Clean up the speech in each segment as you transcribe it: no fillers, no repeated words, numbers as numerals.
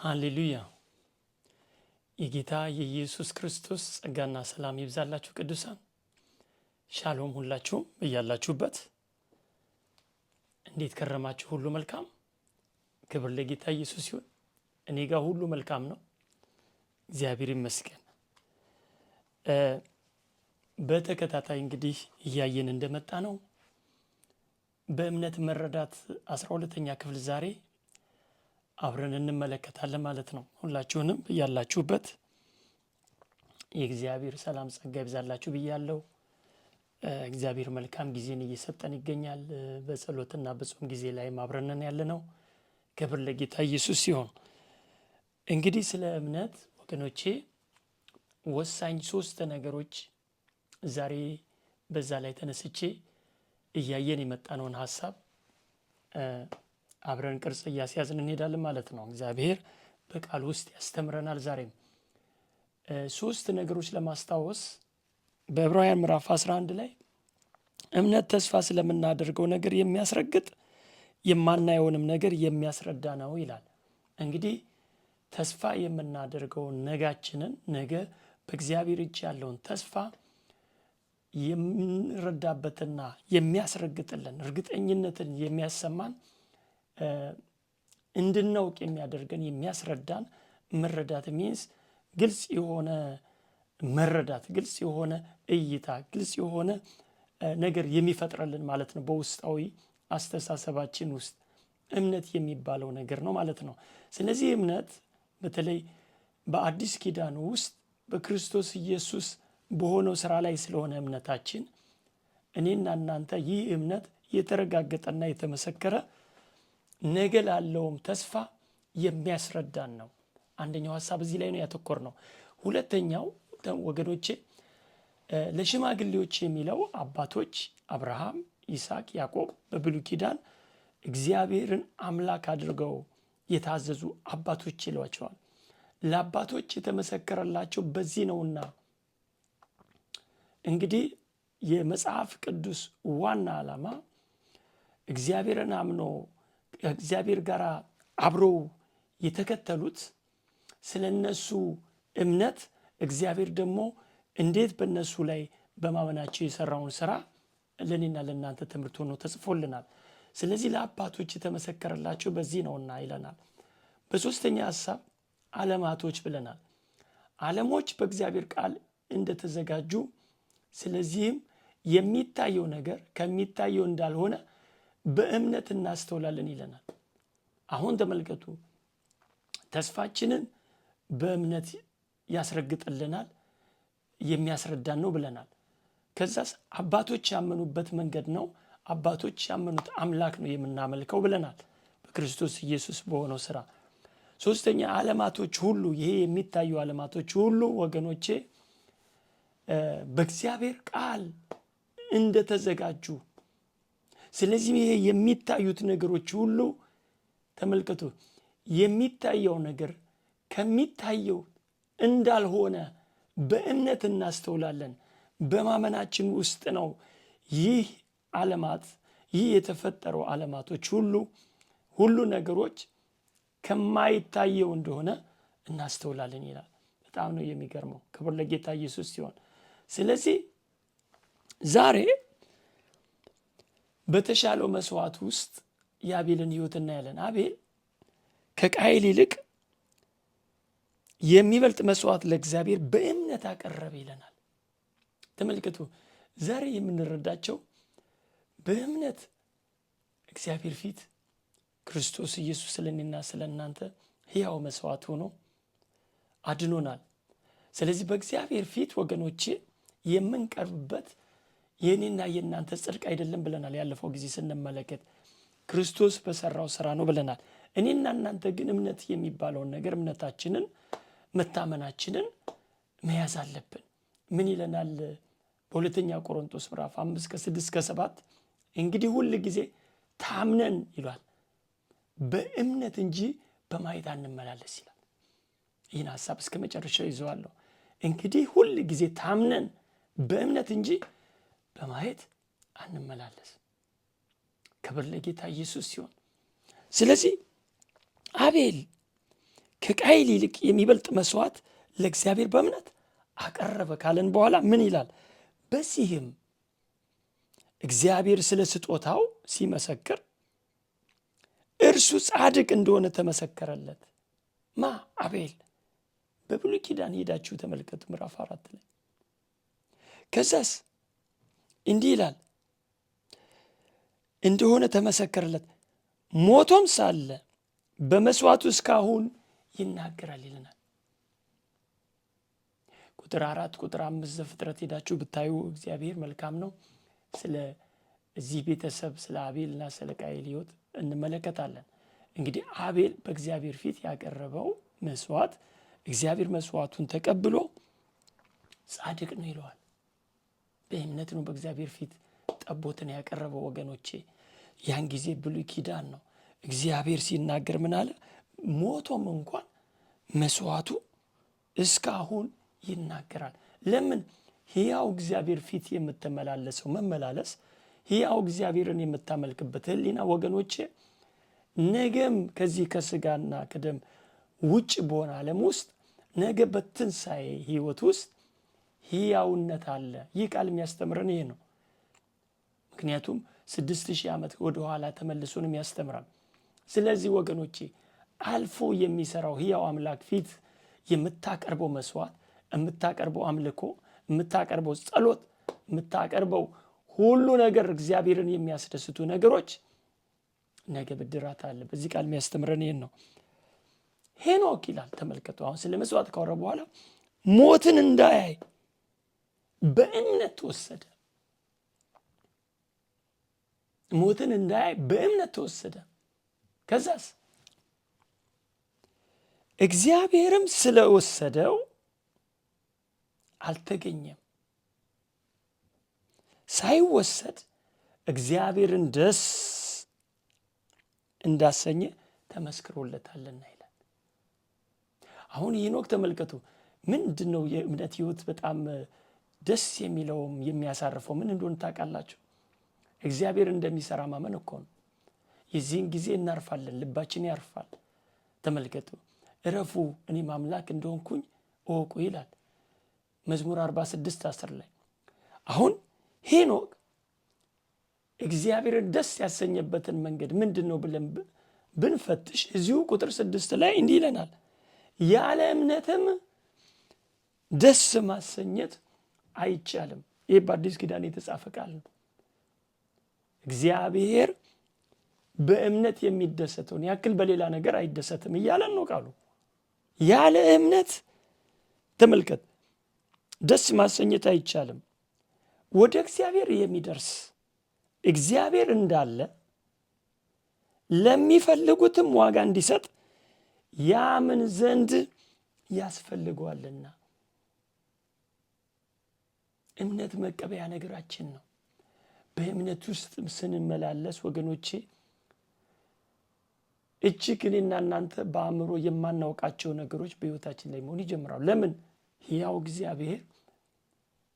ሃሌሉያ የጌታ የኢየሱስ ክርስቶስ ጸጋና ሰላም ይብዛላችሁ ቅዱሳን። ሻሎም ሁላችሁም በያላችሁበት እንዴት ከረማችሁ? ሁሉ መልካም። ክብር ለጌታ ኢየሱስ ይሁን። እኔ ጋር ሁሉ መልካም ነው፣ እግዚአብሔር ይመስገን። በተከታታይ እንግዲህ እያየን እንደመጣ ነው በእምነት መረዳት 12ኛ ክፍል ዛሬ አብረን እንመለከታለን ማለት ነው። ሁላችሁንም ያላችሁበት የእግዚአብሔር ሰላም ጸጋ ይብዛላችሁ ብያለሁ። እግዚአብሔር መልካም ጊዜን እየሰጠን ይገኛል። በጸሎትና በጾም ጊዜ ላይ አብረን ያለነው። ክብር ለጌታ ኢየሱስ ይሁን። እንግዲህ ስለ እምነት ወገኖቼ ወሳኝ 3 ነገሮች ዛሬ በዛ ላይ ተነስቼ እያየን የመጣነውን ሐሳብ አብረን ቅርጽ እያስያዝን እንሄዳለን ማለት ነው። እግዚአብሔር በቃል ውስጥ ያስተምረናል። ዛሬም 3 ነገሮች ለማስታወስ በዕብራውያን ምዕራፍ 11 ላይ እምነት ተስፋ ስለምናደርገው ነገር የሚያስረግጥ የማናየውንም ነገር የሚያስረዳ ነው ይላል። እንግዲህ ተስፋ የምናደርገውን ነጋችንን ነገ በእግዚአብሔር እጅ ያለውን ተስፋ የምንረዳበትና የሚያስረግጥልን እርግጠኝነትን የሚያሰማን እንድናውቅ የሚያደርገን የሚያስረዳን መረዳት ሚንስ ግልጽ የሆነ መረዳት፣ ግልጽ የሆነ እይታ፣ ግልጽ የሆነ ነገር የሚፈጥርልን ማለት ነው። በውስጣዊ አስተሳሰባችን ውስጥ እምነት የሚባለው ነገር ነው ማለት ነው። ስለዚህ እምነት በተለይ በአዲስ ኪዳን ውስጥ በክርስቶስ ኢየሱስ በሆነው ስራ ላይ ስለሆነ እምነታችን እኔና እናንተ ይህ እምነት የተረጋገጠና የተመሰከረ ነገ ላለውም ተስፋ የሚያስረዳን ነው። አንደኛው ሐሳብ እዚህ ላይ ነው ያተኮር ነው። ሁለተኛው ወገኖቼ ለሽማግሌዎች የሚለው አባቶች አብርሃም፣ ይስሐቅ፣ ያዕቆብ በብሉይ ኪዳን እግዚአብሔርን አምላክ አድርገው የታዘዙ አባቶች ይሏቸዋል። ለአባቶች የተመሰከረላቸው በዚህ ነውና እንግዲህ የመጽሐፍ ቅዱስ ዋና ዓላማ እግዚአብሔርን አምኖ ከእግዚአብሔር ጋር አብረው የተከተሉት ስለነሱ እምነት እግዚአብሔር ደግሞ እንዴት በእነሱ ላይ በማመናቸው የሰራውን ስራ ለእኔና ለእናንተ ትምህርት ሆኖ ተጽፎልናል። ስለዚህ ለአባቶች የተመሰከረላቸው በዚህ ነውና ይለናል። በሶስተኛ ሐሳብ ዓለማቶች ብለናል። ዓለሞች በእግዚአብሔር ቃል እንደተዘጋጁ፣ ስለዚህም የሚታየው ነገር ከሚታየው እንዳልሆነ በእምነት እናስተውላለን ይለናል። አሁን ተመልከቱ፣ ተስፋችንን በእምነት ያስረግጥልናል፣ የሚያስረዳን ነው ብለናል። ከዛስ አባቶች ያመኑበት መንገድ ነው፣ አባቶች ያመኑት አምላክ ነው የምናመልከው ብለናል በክርስቶስ ኢየሱስ በሆነው ስራ። ሶስተኛ ዓለማቶች ሁሉ፣ ይሄ የሚታዩ ዓለማቶች ሁሉ ወገኖቼ በእግዚአብሔር ቃል እንደተዘጋጁ፣ ስለዚህ ይሄ የሚታዩት ነገሮች ሁሉ ተመልከቱ፣ የሚታየው ነገር ከሚታየው እንዳልሆነ በእምነት እናስተውላለን። በማመናችን ውስጥ ነው ይህ ዓለማት፣ ይህ የተፈጠረው ዓለማቶች ሁሉ ነገሮች ከማይታየው እንደሆነ እናስተውላለን ይላል። በጣም ነው የሚገርመው። ክብር ለጌታ ኢየሱስ ሲሆን፣ ስለዚህ ዛሬ በተሻለው መስዋዕት ውስጥ የአቤልን ሕይወት እናያለን። አቤል ከቃየል ይልቅ የሚበልጥ መስዋዕት ለእግዚአብሔር በእምነት አቀረበ ይለናል። ተመልከቱ፣ ዛሬ የምንረዳቸው በእምነት እግዚአብሔር ፊት ክርስቶስ ኢየሱስ ስለኔና ስለ እናንተ ሕያው መስዋዕት ሆኖ አድኖናል። ስለዚህ በእግዚአብሔር ፊት ወገኖቼ የምንቀርብበት የእኔና የእናንተ ጽድቅ አይደለም ብለናል። ያለፈው ጊዜ ስንመለከት ክርስቶስ በሰራው ስራ ነው ብለናል። እኔና እናንተ ግን እምነት የሚባለውን ነገር እምነታችንን፣ መታመናችንን መያዝ አለብን። ምን ይለናል በሁለተኛ ቆሮንቶስ ምዕራፍ 5:6-7 እንግዲህ ሁል ጊዜ ታምነን ይሏል በእምነት እንጂ በማየት አንመላለስ ይላል። ይህን ሐሳብ እስከ መጨረሻው ይዘዋለሁ። እንግዲህ ሁል ጊዜ ታምነን በእምነት እንጂ በማየት አንመላለስ። ክብር ለጌታ ኢየሱስ ሲሆን፣ ስለዚህ አቤል ከቃየል ይልቅ የሚበልጥ መስዋዕት ለእግዚአብሔር በእምነት አቀረበ ካለን በኋላ ምን ይላል? በዚህም እግዚአብሔር ስለ ስጦታው ሲመሰክር እርሱ ጻድቅ እንደሆነ ተመሰከረለት። ማ? አቤል። በብሉይ ኪዳን ሄዳችሁ ተመልከቱ ምዕራፍ 4 ላይ። ከዛስ እንዲህ ይላል እንደሆነ ተመሰከረለት፣ ሞቶም ሳለ በመስዋዕቱ እስካሁን ይናገራል ይለናል። ቁጥር 4 ቁጥር 5 ዘፍጥረት ሄዳችሁ ብታዩ እግዚአብሔር መልካም ነው። ስለ እዚህ ቤተሰብ ስለ አቤልና ስለ ቃየል ሕይወት እንመለከታለን። እንግዲህ አቤል በእግዚአብሔር ፊት ያቀረበው መስዋዕት እግዚአብሔር መስዋዕቱን ተቀብሎ ጻድቅ ነው ይለዋል። በእምነት ነው በእግዚአብሔር ፊት ጠቦትን ያቀረበው ወገኖቼ። ያን ጊዜ ብሉይ ኪዳን ነው። እግዚአብሔር ሲናገር ምን አለ? ሞቶም እንኳን መስዋዕቱ እስካሁን ይናገራል። ለምን? ሕያው እግዚአብሔር ፊት የምትመላለሰው መመላለስ ሕያው እግዚአብሔርን የምታመልክበት ሕሊና ወገኖቼ ነገም ከዚህ ከስጋና ከደም ውጭ በሆነ ዓለም ውስጥ ነገ በትንሣኤ ሕይወት ውስጥ ሕያውነት አለ። ይህ ቃል የሚያስተምረን ይሄ ነው። ምክንያቱም 6000 ዓመት ወደ ኋላ ተመልሶንም ያስተምራል። ስለዚህ ወገኖቼ አልፎ የሚሰራው ሕያው አምላክ ፊት የምታቀርበው መስዋዕት፣ የምታቀርበው አምልኮ፣ የምታቀርበው ጸሎት፣ የምታቀርበው ሁሉ ነገር እግዚአብሔርን የሚያስደስቱ ነገሮች ነገ ብድራት አለ። በዚህ ቃል የሚያስተምረን ይሄን ነው። ሄኖክ ይላል ተመልከቱ። አሁን ስለ መስዋዕት ካወራ በኋላ ሞትን እንዳያይ በእምነት ተወሰደ። ሞትን እንዳያይ በእምነት ተወሰደ። ከዛስ እግዚአብሔርም ስለወሰደው አልተገኘም። ሳይወሰድ እግዚአብሔርን ደስ እንዳሰኘ ተመስክሮለታልና ይላል። አሁን ሄኖክ ተመልከቱ። ምንድነው የእምነት ሕይወት በጣም ደስ የሚለውም የሚያሳርፈው ምን እንደሆነ ታውቃላችሁ? እግዚአብሔር እንደሚሰራ ማመን እኮ ነው። የዚህን ጊዜ እናርፋለን፣ ልባችን ያርፋል። ተመልከቱ። እረፉ እኔም አምላክ እንደሆንኩኝ እወቁ ይላል መዝሙር 46:10 ላይ። አሁን ሄኖክ እግዚአብሔርን ደስ ያሰኘበትን መንገድ ምንድን ነው ብለን ብንፈትሽ እዚሁ ቁጥር 6 ላይ እንዲህ ይለናል፣ ያለ እምነትም ደስ ማሰኘት አይቻልም። ይህ በአዲስ ኪዳን የተጻፈ ቃል ነው። እግዚአብሔር በእምነት የሚደሰተውን ያክል በሌላ ነገር አይደሰትም እያለን ነው ቃሉ። ያለ እምነት ተመልከት ደስ ማሰኘት አይቻልም። ወደ እግዚአብሔር የሚደርስ እግዚአብሔር እንዳለ ለሚፈልጉትም ዋጋ እንዲሰጥ ያምን ዘንድ ያስፈልገዋልና። እምነት መቀበያ ነገራችን ነው። በእምነት ውስጥ ስንመላለስ ወገኖቼ እጅግ እኔና እናንተ በአእምሮ የማናውቃቸው ነገሮች በሕይወታችን ላይ መሆን ይጀምራሉ። ለምን? ሕያው እግዚአብሔር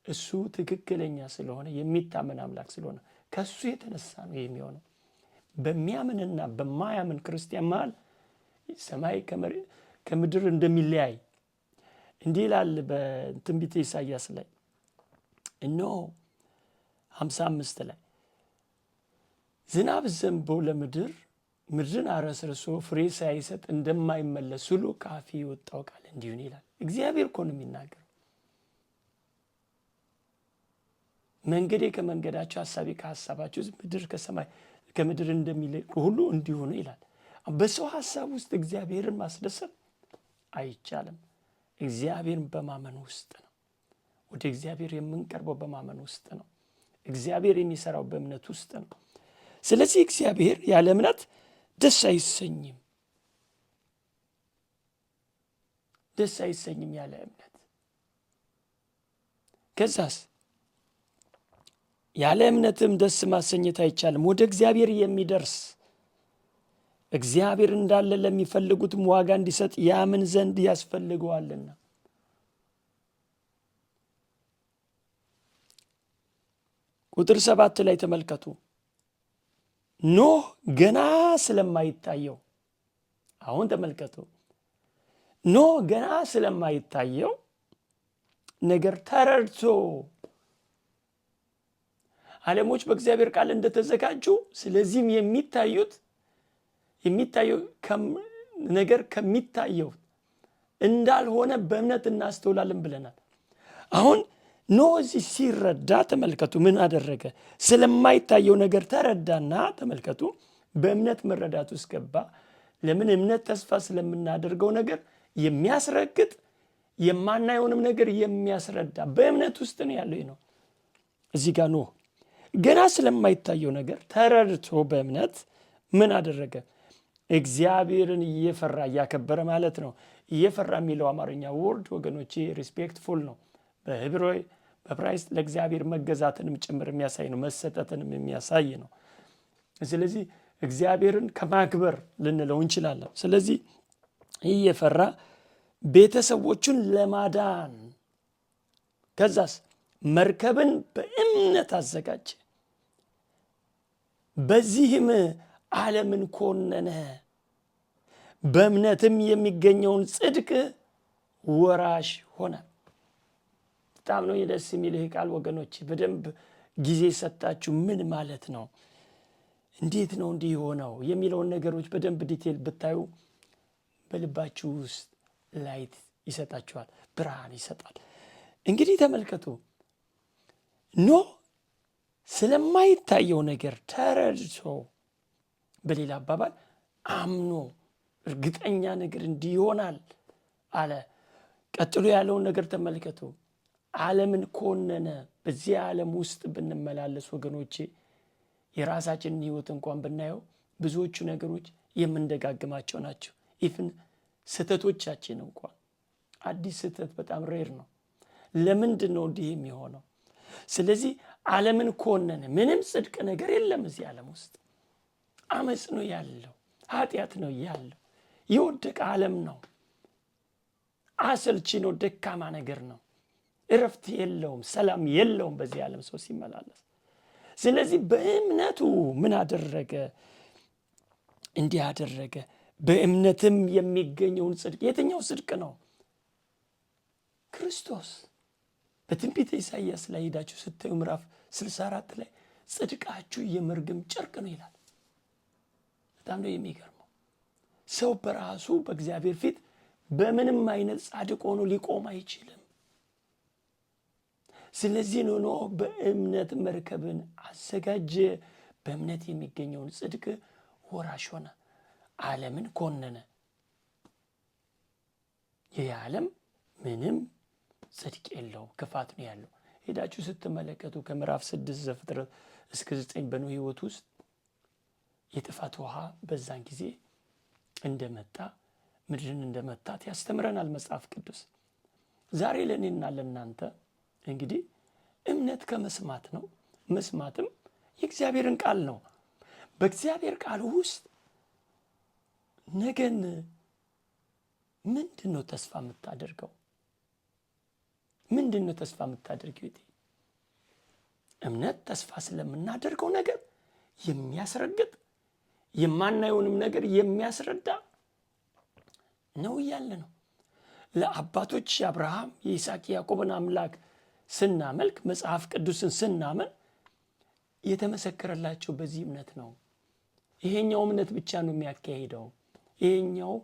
እሱ ትክክለኛ ስለሆነ የሚታመን አምላክ ስለሆነ ከሱ የተነሳ ነው የሚሆነው። በሚያምንና በማያምን ክርስቲያን መሃል ሰማይ ከምድር እንደሚለያይ እንዲህ ይላል በትንቢተ ኢሳይያስ ላይ እነሆ 55 ላይ ዝናብ ዘንቦ ለምድር ምድርን አረስርሶ ፍሬ ሳይሰጥ እንደማይመለስ ሁሉ ከአፌ የወጣው ቃል እንዲሁ ይላል። እግዚአብሔር እኮ ነው የሚናገረው። መንገዴ ከመንገዳቸው ሐሳቤ ከሐሳባቸው ምድር ከሰማይ ከምድር እንደሚለቅ ሁሉ እንዲሁ ነው ይላል። በሰው ሐሳብ ውስጥ እግዚአብሔርን ማስደሰት አይቻልም። እግዚአብሔርን በማመን ውስጥ ነው። ወደ እግዚአብሔር የምንቀርበው በማመን ውስጥ ነው። እግዚአብሔር የሚሰራው በእምነት ውስጥ ነው። ስለዚህ እግዚአብሔር ያለ እምነት ደስ አይሰኝም። ደስ አይሰኝም ያለ እምነት። ከዛስ ያለ እምነትም ደስ ማሰኘት አይቻልም። ወደ እግዚአብሔር የሚደርስ እግዚአብሔር እንዳለ ለሚፈልጉትም ዋጋ እንዲሰጥ ያምን ዘንድ ያስፈልገዋልና። ቁጥር 7 ላይ ተመልከቱ። ኖህ ገና ስለማይታየው አሁን ተመልከቱ። ኖህ ገና ስለማይታየው ነገር ተረድቶ ዓለሞች በእግዚአብሔር ቃል እንደተዘጋጁ ስለዚህም የሚታየው ነገር ከሚታየው እንዳልሆነ በእምነት እናስተውላለን ብለናል። አሁን ኖህ እዚህ ሲረዳ ተመልከቱ ምን አደረገ? ስለማይታየው ነገር ተረዳና ተመልከቱ በእምነት መረዳት ውስጥ ገባ። ለምን? እምነት ተስፋ ስለምናደርገው ነገር የሚያስረግጥ የማናየውንም ነገር የሚያስረዳ በእምነት ውስጥ ነው ያለው ነው። እዚህ ጋር ኖህ ገና ስለማይታየው ነገር ተረድቶ በእምነት ምን አደረገ? እግዚአብሔርን እየፈራ እያከበረ ማለት ነው። እየፈራ የሚለው አማርኛ ወርድ ወገኖቼ ሪስፔክትፉል ነው። በዕብራዊ በዕብራይስጥ ለእግዚአብሔር መገዛትንም ጭምር የሚያሳይ ነው፣ መሰጠትንም የሚያሳይ ነው። ስለዚህ እግዚአብሔርን ከማክበር ልንለው እንችላለን። ስለዚህ እየፈራ ቤተሰቦቹን ለማዳን ከዛስ መርከብን በእምነት አዘጋጀ። በዚህም ዓለምን ኮነነ፣ በእምነትም የሚገኘውን ጽድቅ ወራሽ ሆነ። በጣም ነው ደስ የሚልህ ቃል ወገኖች። በደንብ ጊዜ ሰጣችሁ ምን ማለት ነው፣ እንዴት ነው እንዲህ ሆነው የሚለውን ነገሮች በደንብ ዲቴል ብታዩ በልባችሁ ውስጥ ላይት ይሰጣችኋል፣ ብርሃን ይሰጣል። እንግዲህ ተመልከቱ ኖህ ስለማይታየው ነገር ተረድቶ፣ በሌላ አባባል አምኖ እርግጠኛ ነገር እንዲህ ይሆናል አለ። ቀጥሎ ያለውን ነገር ተመልከቱ። ዓለምን ኮነነ። በዚህ ዓለም ውስጥ ብንመላለስ ወገኖቼ የራሳችንን ህይወት እንኳን ብናየው ብዙዎቹ ነገሮች የምንደጋግማቸው ናቸው። ኢቭን ስህተቶቻችን እንኳን አዲስ ስህተት በጣም ሬር ነው። ለምንድን ነው እንዲህ የሚሆነው? ስለዚህ ዓለምን ኮነነ። ምንም ጽድቅ ነገር የለም እዚህ ዓለም ውስጥ። አመፅ ነው ያለው፣ ኃጢአት ነው ያለው፣ የወደቀ ዓለም ነው፣ አሰልቺ ነው፣ ደካማ ነገር ነው፣ እረፍት የለውም፣ ሰላም የለውም በዚህ ዓለም ሰው ሲመላለስ። ስለዚህ በእምነቱ ምን አደረገ? እንዲህ አደረገ። በእምነትም የሚገኘውን ጽድቅ። የትኛው ጽድቅ ነው? ክርስቶስ። በትንቢተ ኢሳይያስ ላይ ሄዳችሁ ስታዩ ምዕራፍ 64 ላይ ጽድቃችሁ የመርገም ጨርቅ ነው ይላል። በጣም ነው የሚገርመው። ሰው በራሱ በእግዚአብሔር ፊት በምንም አይነት ጻድቅ ሆኖ ሊቆም አይችልም። ስለዚህ ኖህ በእምነት መርከብን አዘጋጀ፣ በእምነት የሚገኘውን ጽድቅ ወራሽ ሆነ፣ ዓለምን ኮነነ። ይህ ዓለም ምንም ጽድቅ የለውም፣ ክፋት ነው ያለው። ሄዳችሁ ስትመለከቱ ከምዕራፍ 6 ዘፍጥረት እስከ 9 በኖህ ሕይወት ውስጥ የጥፋት ውሃ በዛን ጊዜ እንደመጣ ምድርን እንደመታት ያስተምረናል መጽሐፍ ቅዱስ። ዛሬ ለእኔና ለእናንተ እንግዲህ እምነት ከመስማት ነው፣ መስማትም የእግዚአብሔርን ቃል ነው። በእግዚአብሔር ቃል ውስጥ ነገን ምንድን ነው ተስፋ የምታደርገው? ምንድን ነው ተስፋ የምታደርገው? እምነት ተስፋ ስለምናደርገው ነገር የሚያስረግጥ የማናየውንም ነገር የሚያስረዳ ነው እያለ ነው። ለአባቶች የአብርሃም የይስሐቅ ያዕቆብን አምላክ ስናመልክ መጽሐፍ ቅዱስን ስናመን የተመሰከረላቸው በዚህ እምነት ነው። ይሄኛው እምነት ብቻ ነው የሚያካሂደው። ይሄኛው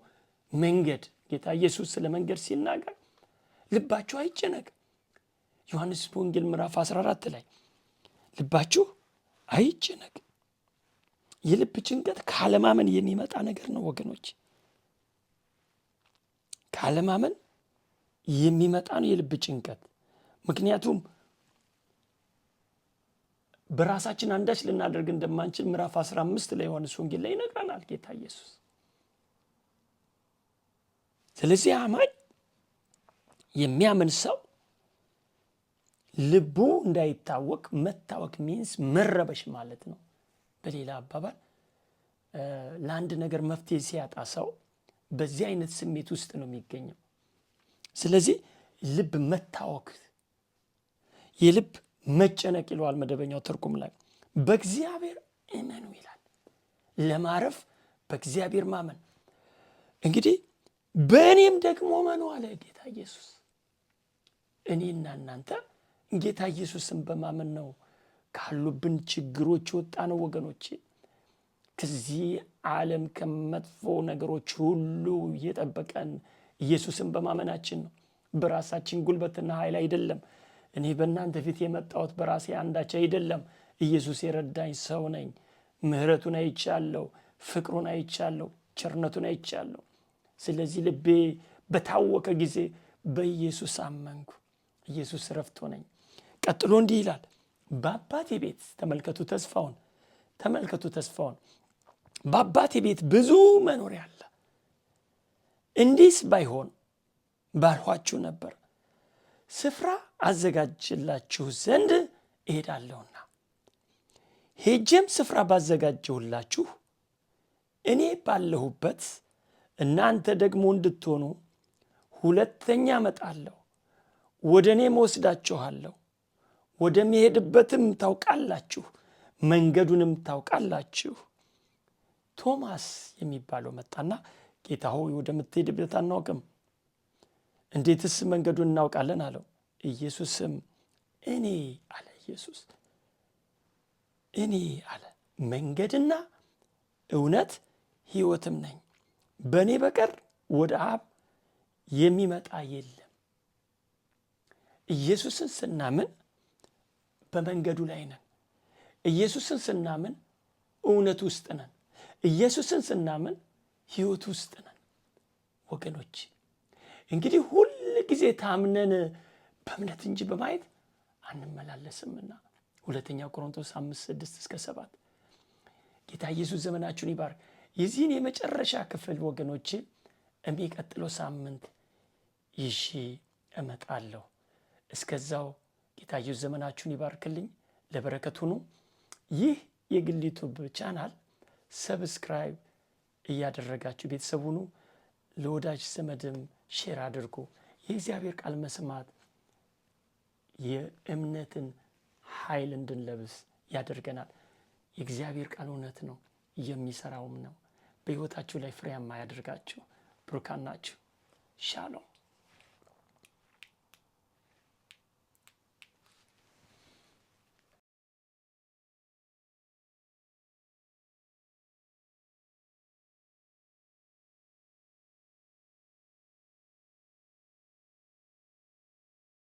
መንገድ ጌታ ኢየሱስ ስለ መንገድ ሲናገር ልባችሁ አይጨነቅ፣ ዮሐንስ ወንጌል ምዕራፍ 14 ላይ ልባችሁ አይጨነቅ። የልብ ጭንቀት ካለማመን የሚመጣ ነገር ነው ወገኖች፣ ካለማመን የሚመጣ ነው የልብ ጭንቀት። ምክንያቱም በራሳችን አንዳች ልናደርግ እንደማንችል ምዕራፍ 15 ላይ ዮሐንስ ወንጌል ላይ ይነግረናል ጌታ ኢየሱስ። ስለዚህ አማኝ የሚያምን ሰው ልቡ እንዳይታወቅ፣ መታወክ ሚንስ መረበሽ ማለት ነው። በሌላ አባባል ለአንድ ነገር መፍትሄ ሲያጣ ሰው በዚህ አይነት ስሜት ውስጥ ነው የሚገኘው። ስለዚህ ልብ መታወክ፣ የልብ መጨነቅ ይለዋል መደበኛው ትርጉም ላይ። በእግዚአብሔር እመኑ ይላል። ለማረፍ በእግዚአብሔር ማመን። እንግዲህ በእኔም ደግሞ መኑ አለ ጌታ ኢየሱስ። እኔና እናንተ ጌታ ኢየሱስን በማመን ነው ካሉብን ችግሮች ወጣ ነው ወገኖቼ። ከዚህ ዓለም ከመጥፎ ነገሮች ሁሉ እየጠበቀን ኢየሱስን በማመናችን ነው። በራሳችን ጉልበትና ኃይል አይደለም። እኔ በእናንተ ፊት የመጣሁት በራሴ አንዳች አይደለም። ኢየሱስ የረዳኝ ሰው ነኝ። ምሕረቱን አይቻለሁ፣ ፍቅሩን አይቻለሁ፣ ቸርነቱን አይቻለሁ። ስለዚህ ልቤ በታወከ ጊዜ በኢየሱስ አመንኩ። ኢየሱስ ረፍት ሆነኝ። ቀጥሎ እንዲህ ይላል፣ በአባቴ ቤት ተመልከቱ ተስፋውን፣ ተመልከቱ ተስፋውን። በአባቴ ቤት ብዙ መኖሪያ አለ። እንዲህስ ባይሆን ባልኋችሁ ነበር። ስፍራ አዘጋጅላችሁ ዘንድ እሄዳለሁና፣ ሄጄም ስፍራ ባዘጋጀሁላችሁ እኔ ባለሁበት እናንተ ደግሞ እንድትሆኑ ሁለተኛ እመጣለሁ፣ ወደ እኔም ወስዳችኋለሁ፣ ወደሚሄድበትም ታውቃላችሁ፣ መንገዱንም ታውቃላችሁ። ቶማስ የሚባለው መጣና ጌታ ሆይ ወደምትሄድበት አናውቅም፣ እንዴትስ መንገዱን እናውቃለን አለው። ኢየሱስም እኔ አለ፣ ኢየሱስ እኔ አለ፣ መንገድና እውነት ሕይወትም ነኝ፣ በእኔ በቀር ወደ አብ የሚመጣ የለም። ኢየሱስን ስናምን በመንገዱ ላይ ነን። ኢየሱስን ስናምን እውነት ውስጥ ነን። ኢየሱስን ስናምን ሕይወት ውስጥ ነን። ወገኖች እንግዲህ ሁል ጊዜ ታምነን በእምነት እንጂ በማየት አንመላለስምና 2 ቆሮንቶስ 5:6-7 ጌታ ኢየሱስ ዘመናችሁን ይባርክ። የዚህን የመጨረሻ ክፍል ወገኖች የሚቀጥለው ሳምንት ይዤ እመጣለሁ። እስከዛው ጌታ ኢየሱስ ዘመናችሁን ይባርክልኝ። ለበረከት ሁኑ። ይህ የግል ዩቲዩብ ቻናል ሰብስክራይብ እያደረጋችሁ ቤተሰብ ሁኑ። ለወዳጅ ዘመድም ሼር አድርጉ። የእግዚአብሔር ቃል መስማት የእምነትን ኃይል እንድንለብስ ያደርገናል። የእግዚአብሔር ቃል እውነት ነው፣ የሚሰራውም ነው። በሕይወታችሁ ላይ ፍሬያማ ያደርጋችሁ። ብሩካን ናችሁ። ሻሎም